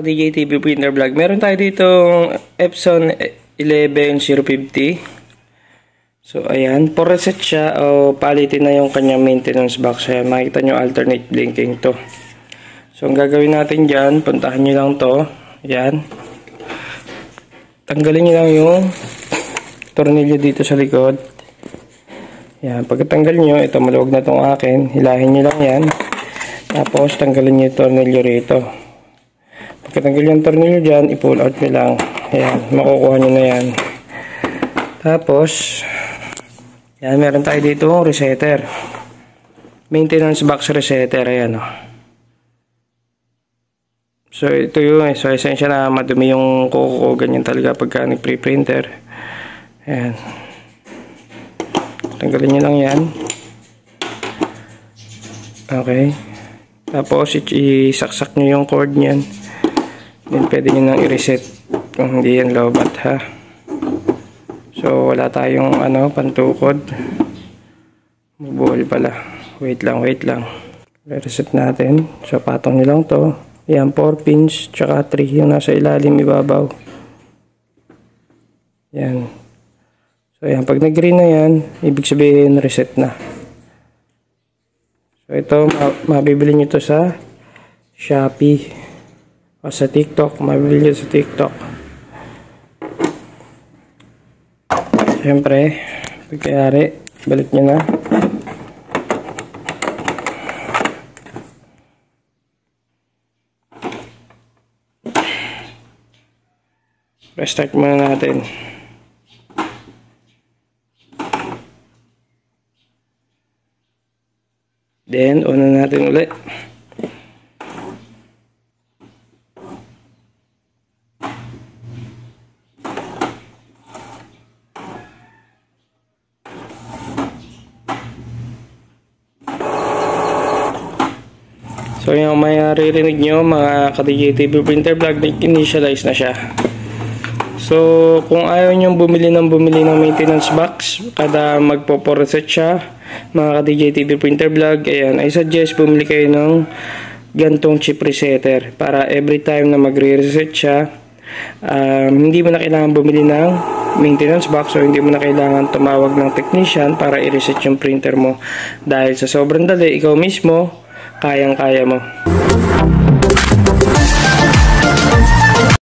DJ TV Printer Vlog. Meron tayo ditong Epson 11050. So ayan, for reset siya o palitin na yung kanyang maintenance box. Ayan, makikita nyo alternate blinking to. So ang gagawin natin dyan, puntahan nyo lang to. Ayan. Tanggalin nyo lang yung tornilyo dito sa likod. Ayan, pagkatanggal nyo, ito maluwag na tong akin. Hilahin nyo lang yan. Tapos tanggalin nyo yung tornilyo rito. Pagkatanggal yung tornilyo dyan, i-pull out nyo lang. Ayan, makukuha nyo na yan. Tapos, yan, meron tayo dito resetter. Maintenance box resetter, ayan o. So, ito yun. So, esensya na madumi yung kuko. Ganyan talaga pagka nag-pre-printer. Ayan. Tanggalin nyo lang yan. Okay. Tapos, isaksak nyo yung cord nyan. Then, pwede nyo nang i-reset kung hindi yan lobat, ha. So, wala tayong pantukod. Mabuhol pala. Wait lang. Reset natin. So, patong nyo lang to. Yan, 4 pins, tsaka 3 yung nasa ilalim, ibabaw. Yan. So, yan. Pag nag-green na yan, ibig sabihin, reset na. So, ito, mabibili nyo to sa Shopee o sa TikTok. Mabibili nyo sa TikTok. Siyempre, pagkayari, balik nyo na. Restart muna natin. Then, on na natin ulit. So yung maririnig nyo mga ka-DJ TV Printer Vlog, initialize na siya. So kung ayaw nyo bumili ng maintenance box kada magpo-reset siya mga ka-DJ TV Printer Vlog, ayan, I suggest bumili kayo ng gantong chip resetter para every time na magre-reset siya, hindi mo na kailangan bumili ng maintenance box o hindi mo na kailangan tumawag ng technician para i-reset yung printer mo, dahil sa sobrang dali, ikaw mismo kayang-kaya mo.